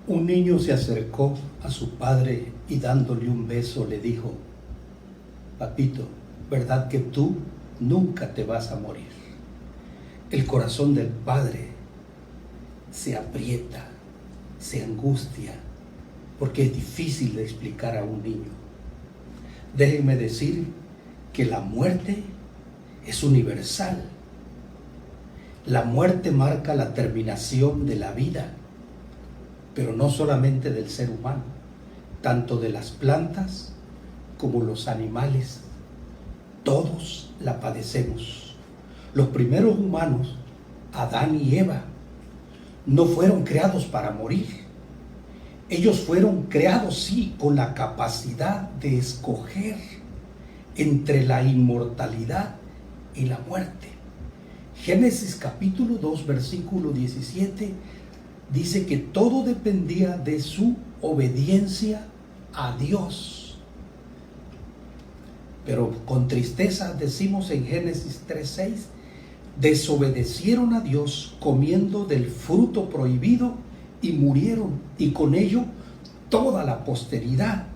Un niño se acercó a su padre y dándole un beso le dijo: papito, ¿verdad que tú nunca te vas a morir? El corazón del padre se aprieta, se angustia, porque es difícil de explicar a un niño. Déjenme decir que la muerte es universal. La muerte marca la terminación de la vida, pero no solamente del ser humano, tanto de las plantas como los animales. Todos la padecemos. Los primeros humanos, Adán y Eva, no fueron creados para morir. Ellos fueron creados, sí, con la capacidad de escoger entre la inmortalidad y la muerte. Génesis capítulo 2, versículo 17, dice que todo dependía de su obediencia a Dios. Pero con tristeza decimos en Génesis 3:6, desobedecieron a Dios comiendo del fruto prohibido y murieron, y con ello toda la posteridad.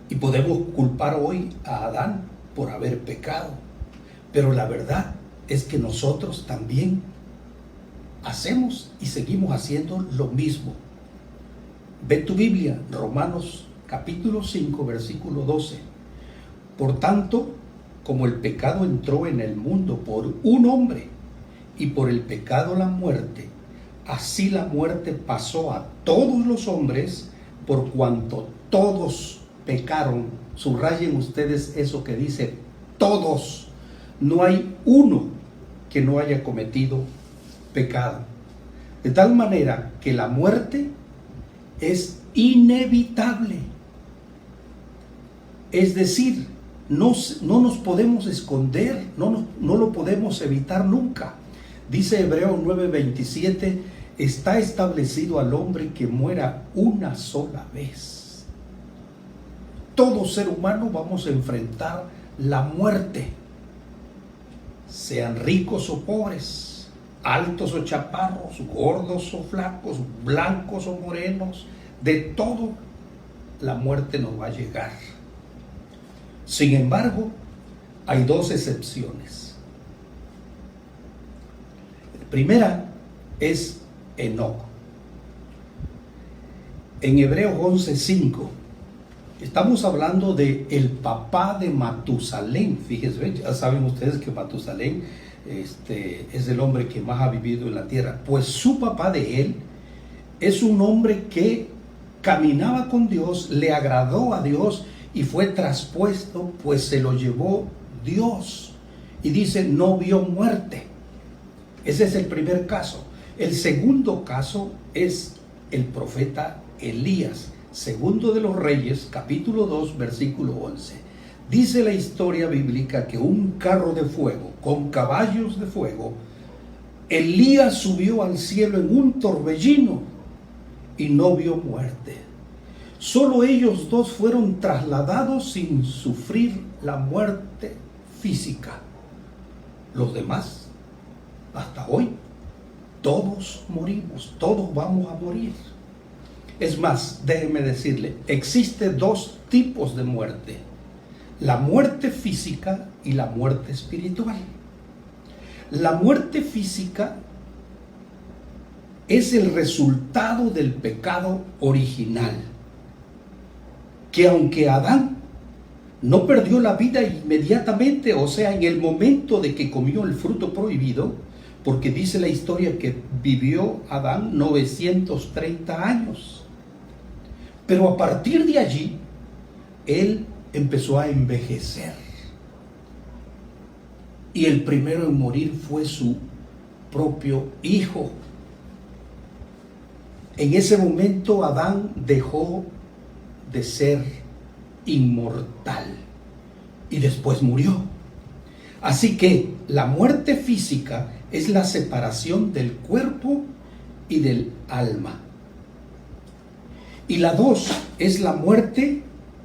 Y podemos culpar hoy a Adán por haber pecado, pero la verdad es que nosotros también hacemos y seguimos haciendo lo mismo. Ve tu Biblia, Romanos capítulo 5, versículo 12. Por tanto, como el pecado entró en el mundo por un hombre, y por el pecado la muerte, así la muerte pasó a todos los hombres, por cuanto todos pecaron. Subrayen ustedes eso que dice todos. No hay uno que no haya cometido pecado. De tal manera que la muerte es inevitable. Es decir, no nos podemos esconder, no lo podemos evitar nunca. Dice Hebreos 9:27, está establecido al hombre que muera una sola vez. Todo ser humano vamos a enfrentar la muerte, sean ricos o pobres, altos o chaparros, gordos o flacos, blancos o morenos, de todo la muerte nos va a llegar. Sin embargo, hay dos excepciones. La primera es Enoc. En Hebreos 11:5 estamos hablando de el papá de Matusalén. Fíjense, ya saben ustedes que Matusalén es el hombre que más ha vivido en la tierra. Pues su papá de él es un hombre que caminaba con Dios, le agradó a Dios y fue traspuesto, pues se lo llevó Dios. Y dice, no vio muerte. Ese es el primer caso. El segundo caso es el profeta Elías. Segundo de los Reyes, capítulo 2, versículo 11. Dice la historia bíblica que un carro de fuego, con caballos de fuego, Elías subió al cielo en un torbellino y no vio muerte. Solo ellos dos fueron trasladados sin sufrir la muerte física. Los demás, hasta hoy, todos morimos, todos vamos a morir. Es más, déjenme decirle, existen dos tipos de muerte: la muerte física y la muerte espiritual. La muerte física es el resultado del pecado original, que aunque Adán no perdió la vida inmediatamente, o sea, en el momento de que comió el fruto prohibido, porque dice la historia que vivió Adán 930 años. Pero a partir de allí, él empezó a envejecer. Y el primero en morir fue su propio hijo. En ese momento Adán dejó de ser inmortal y después murió. Así que la muerte física es la separación del cuerpo y del alma. Y la dos es la muerte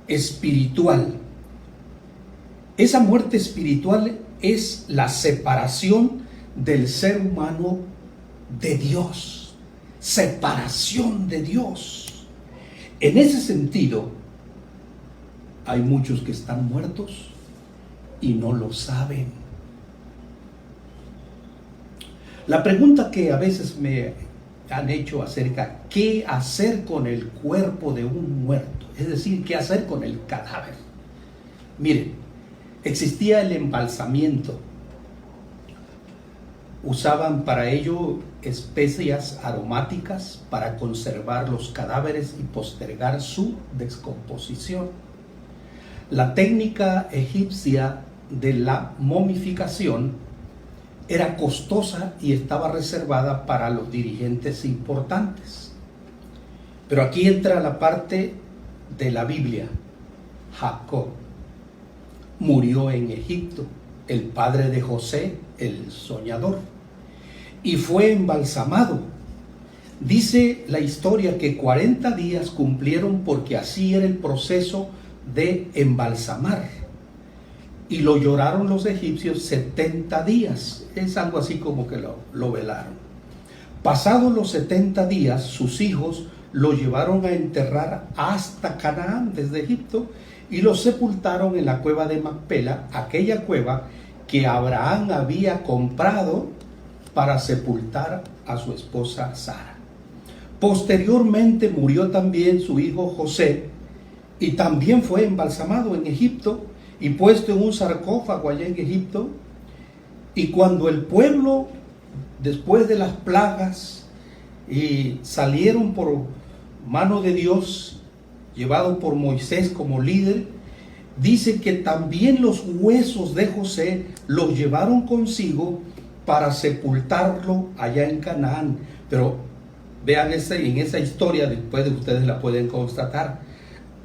espiritual. Esa muerte espiritual es la separación del ser humano de Dios. separación de Dios. En ese sentido, hay muchos que están muertos y no lo saben. La pregunta que a veces me han hecho acerca qué hacer con el cuerpo de un muerto, es decir, qué hacer con el cadáver. Miren, existía el embalsamiento. Usaban para ello especias aromáticas para conservar los cadáveres y postergar su descomposición. La técnica egipcia de la momificación era costosa y estaba reservada para los dirigentes importantes. Pero aquí entra la parte de la Biblia. Jacob murió en Egipto, el padre de José, el soñador, y fue embalsamado. Dice la historia que 40 días cumplieron porque así era el proceso de embalsamar. Y lo lloraron los egipcios 70 días. Es algo así como que lo velaron. Pasados los 70 días, sus hijos lo llevaron a enterrar hasta Canaán, desde Egipto, y lo sepultaron en la cueva de Macpela, aquella cueva que Abraham había comprado para sepultar a su esposa Sara. Posteriormente murió también su hijo José y también fue embalsamado en Egipto y puesto en un sarcófago allá en Egipto. Y cuando el pueblo, después de las plagas, y salieron por mano de Dios, llevado por Moisés como líder, dice que también los huesos de José los llevaron consigo para sepultarlo allá en Canaán. Pero vean en esa historia, después de ustedes la pueden constatar,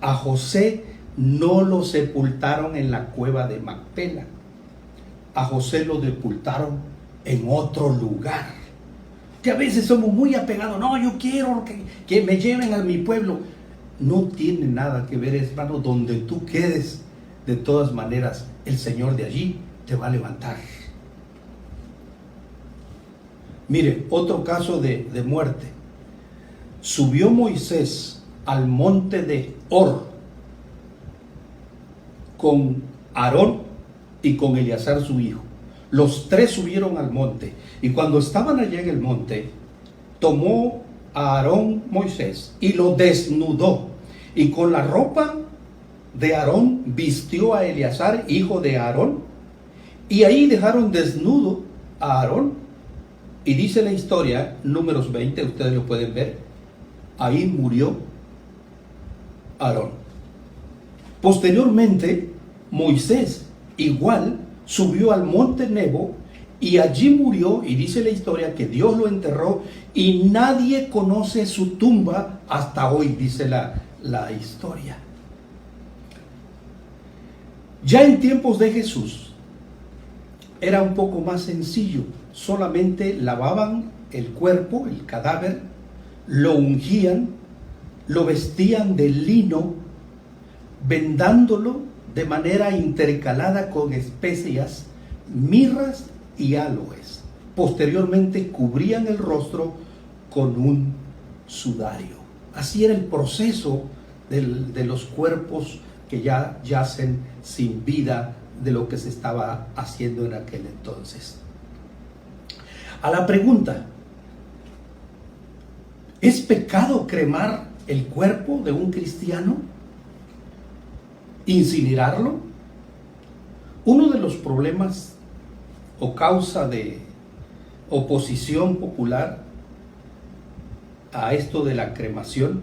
a José no lo sepultaron en la cueva de Macpela. A José lo sepultaron en otro lugar. Que a veces somos muy apegados. No, yo quiero que me lleven a mi pueblo. No tiene nada que ver, hermano, donde tú quedes. De todas maneras, el Señor de allí te va a levantar. Mire, otro caso de muerte. Subió Moisés al monte de Hor con Aarón y con Eleazar su hijo. Los tres subieron al monte, y cuando estaban allá en el monte, tomó a Aarón Moisés y lo desnudó, y con la ropa de Aarón vistió a Eleazar, hijo de Aarón, y ahí dejaron desnudo a Aarón. Y dice la historia, Números 20, ustedes lo pueden ver, ahí murió Aarón. Posteriormente, Moisés igual subió al monte Nebo y allí murió, y dice la historia que Dios lo enterró y nadie conoce su tumba hasta hoy, dice la historia. Ya en tiempos de Jesús era un poco más sencillo, solamente lavaban el cuerpo, el cadáver, lo ungían, lo vestían de lino, vendándolo de manera intercalada con especias, mirras y aloes. Posteriormente cubrían el rostro con un sudario. Así era el proceso de los cuerpos que ya yacen sin vida, de lo que se estaba haciendo en aquel entonces. A la pregunta, ¿es pecado cremar el cuerpo de un cristiano? ¿Incinerarlo? Uno de los problemas o causa de oposición popular a esto de la cremación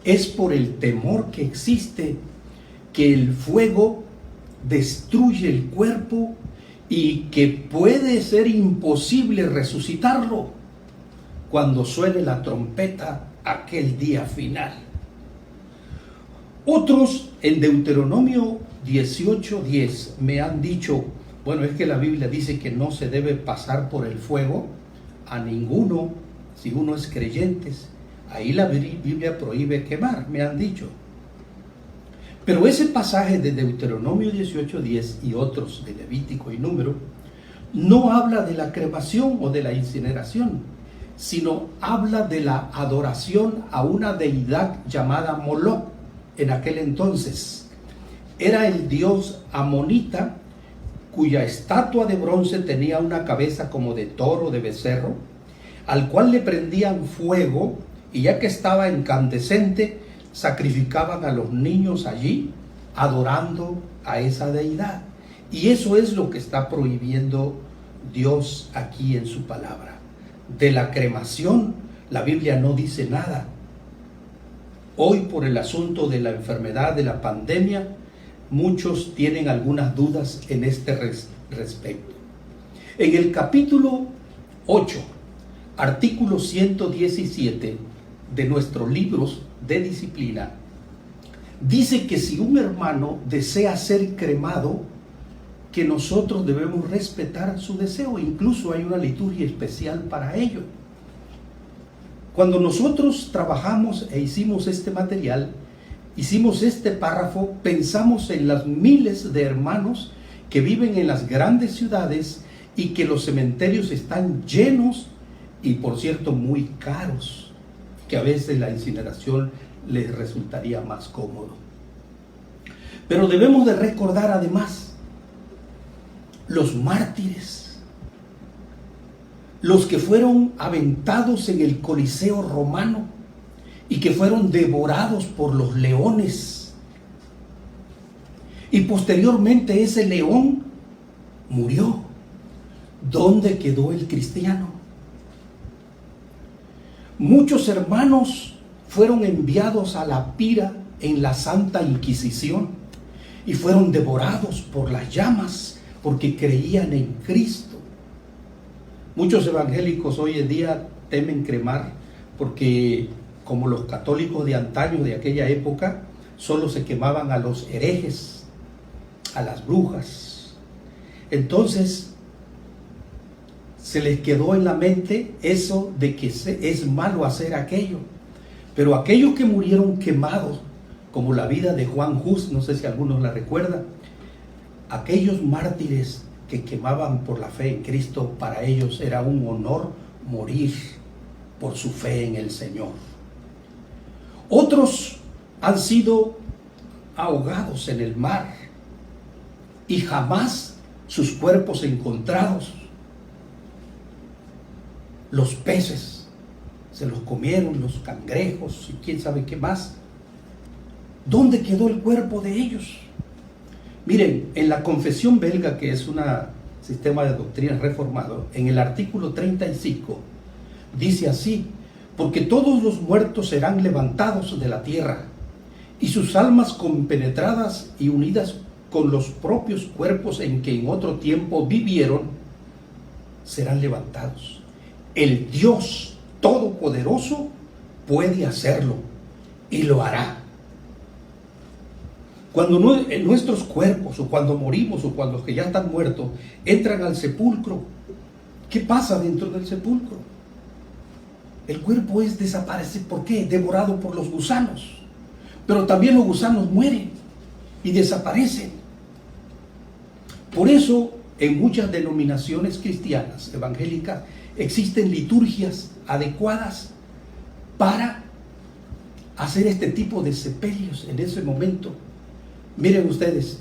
es por el temor que existe que el fuego destruye el cuerpo y que puede ser imposible resucitarlo cuando suene la trompeta aquel día final. Otros en Deuteronomio 18:10 me han dicho, bueno, es que la Biblia dice que no se debe pasar por el fuego a ninguno si uno es creyente. Ahí la Biblia prohíbe quemar, me han dicho. Pero ese pasaje de Deuteronomio 18:10 y otros de Levítico y Número no habla de la cremación o de la incineración, sino habla de la adoración a una deidad llamada Moloch en aquel entonces. Era el dios amonita, cuya estatua de bronce tenía una cabeza como de toro, de becerro, al cual le prendían fuego, y ya que estaba incandescente, sacrificaban a los niños allí, adorando a esa deidad. Y eso es lo que está prohibiendo Dios aquí en su palabra. De la cremación, la Biblia no dice nada. Hoy, por el asunto de la enfermedad, de la pandemia, muchos tienen algunas dudas en este respecto. En el capítulo 8, artículo 117 de nuestros libros de disciplina, dice que si un hermano desea ser cremado, que nosotros debemos respetar su deseo. Incluso hay una liturgia especial para ello. Cuando nosotros trabajamos e hicimos este material, hicimos este párrafo, pensamos en las miles de hermanos que viven en las grandes ciudades y que los cementerios están llenos y, por cierto, muy caros, que a veces la incineración les resultaría más cómodo. Pero debemos de recordar además los mártires, los que fueron aventados en el Coliseo romano y que fueron devorados por los leones. Y posteriormente ese león murió. ¿Dónde quedó el cristiano? Muchos hermanos fueron enviados a la pira en la Santa Inquisición y fueron devorados por las llamas porque creían en Cristo. Muchos evangélicos hoy en día temen cremar porque, como los católicos de antaño, de aquella época, solo se quemaban a los herejes, a las brujas. Entonces se les quedó en la mente eso de que es malo hacer aquello. Pero aquellos que murieron quemados, como la vida de Juan Hus, no sé si algunos la recuerdan, aquellos mártires que quemaban por la fe en Cristo, para ellos era un honor morir por su fe en el Señor. Otros han sido ahogados en el mar y jamás sus cuerpos encontrados. Los peces se los comieron, los cangrejos y quién sabe qué más. ¿Dónde quedó el cuerpo de ellos? Miren, en la Confesión Belga, que es un sistema de doctrina reformado, en el artículo 35, dice así: porque todos los muertos serán levantados de la tierra, y sus almas compenetradas y unidas con los propios cuerpos en que en otro tiempo vivieron, serán levantados. El Dios Todopoderoso puede hacerlo, y lo hará. Cuando nuestros cuerpos, o cuando morimos, o cuando los que ya están muertos, entran al sepulcro, ¿qué pasa dentro del sepulcro? El cuerpo desaparece. ¿Por qué? Devorado por los gusanos. Pero también los gusanos mueren y desaparecen. Por eso, en muchas denominaciones cristianas, evangélicas, existen liturgias adecuadas para hacer este tipo de sepelios en ese momento. Miren ustedes,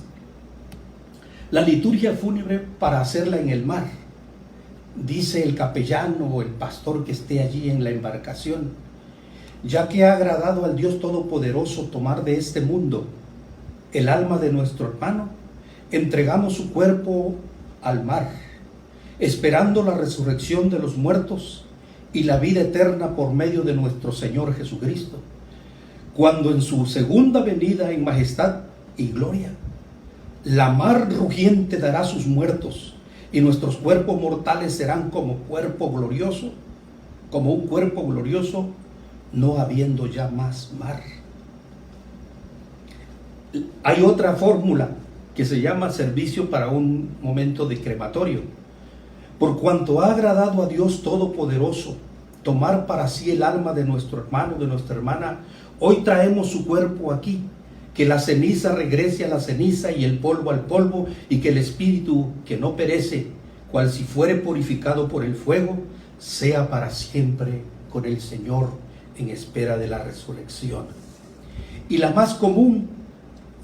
la liturgia fúnebre para hacerla en el mar, dice el capellán o el pastor que esté allí en la embarcación: ya que ha agradado al Dios Todopoderoso tomar de este mundo el alma de nuestro hermano, entregamos su cuerpo al mar, esperando la resurrección de los muertos y la vida eterna por medio de nuestro Señor Jesucristo, cuando en su segunda venida en majestad y gloria, la mar rugiente dará sus muertos, y nuestros cuerpos mortales serán como un cuerpo glorioso, no habiendo ya más mar. Hay otra fórmula que se llama servicio para un momento de crematorio. Por cuanto ha agradado a Dios Todopoderoso tomar para sí el alma de nuestro hermano, de nuestra hermana, hoy traemos su cuerpo aquí. Que la ceniza regrese a la ceniza y el polvo al polvo, y que el espíritu que no perece, cual si fuere purificado por el fuego, sea para siempre con el Señor en espera de la resurrección. Y la más común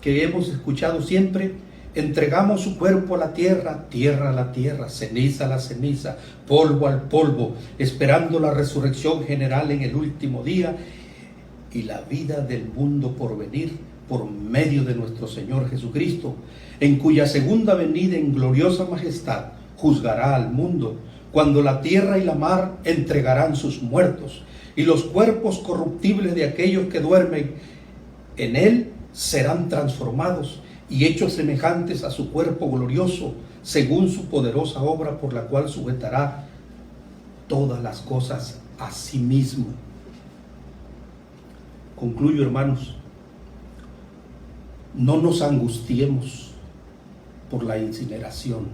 que hemos escuchado siempre: entregamos su cuerpo a la tierra, tierra a la tierra, ceniza a la ceniza, polvo al polvo, esperando la resurrección general en el último día y la vida del mundo por venir por medio de nuestro Señor Jesucristo, en cuya segunda venida en gloriosa majestad juzgará al mundo, cuando la tierra y la mar entregarán sus muertos, y los cuerpos corruptibles de aquellos que duermen en él serán transformados y hechos semejantes a su cuerpo glorioso, según su poderosa obra, por la cual sujetará todas las cosas a sí mismo. Concluyo, hermanos, no nos angustiemos por la incineración.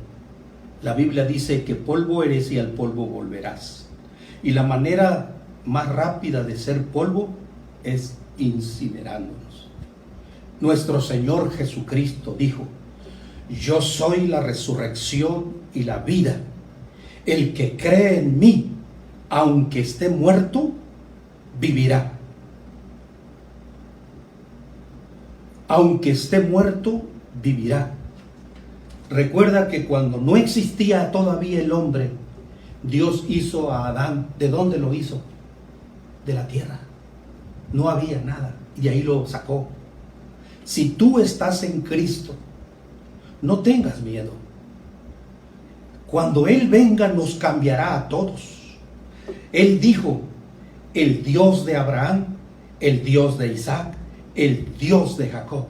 La Biblia dice que polvo eres y al polvo volverás. Y la manera más rápida de ser polvo es incinerándonos. Nuestro Señor Jesucristo dijo: yo soy la resurrección y la vida. El que cree en mí, aunque esté muerto, vivirá. Aunque esté muerto, vivirá. Recuerda que cuando no existía todavía el hombre, Dios hizo a Adán. ¿De dónde lo hizo? De la tierra. No había nada y ahí lo sacó. Si tú estás en Cristo, no tengas miedo. Cuando Él venga, nos cambiará a todos. Él dijo: el Dios de Abraham, el Dios de Isaac, el Dios de Jacob.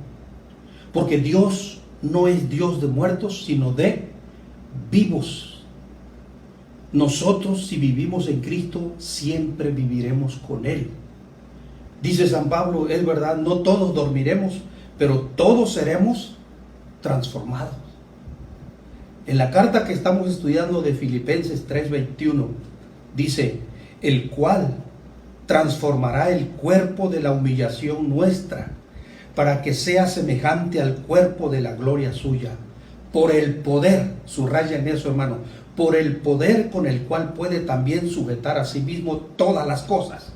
Porque Dios no es Dios de muertos, sino de vivos. Nosotros, si vivimos en Cristo, siempre viviremos con Él. Dice San Pablo, es verdad, no todos dormiremos, pero todos seremos transformados. En la carta que estamos estudiando de Filipenses 3:21 dice: el cual transformará el cuerpo de la humillación nuestra, para que sea semejante al cuerpo de la gloria suya, por el poder, subraya en eso, hermano, por el poder con el cual puede también sujetar a sí mismo todas las cosas.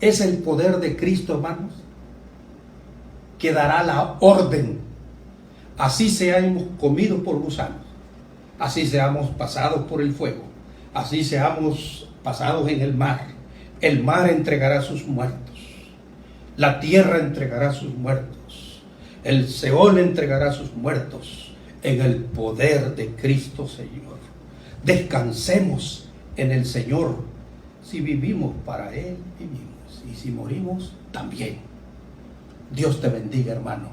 Es el poder de Cristo, hermanos, que dará la orden. Así seamos comidos por gusanos, así seamos pasados por el fuego, así seamos pasados en el mar entregará sus muertos, la tierra entregará sus muertos, el Seol entregará sus muertos, en el poder de Cristo Señor. Descansemos en el Señor. Si vivimos para Él, vivimos, y si morimos, también. Dios te bendiga, hermano.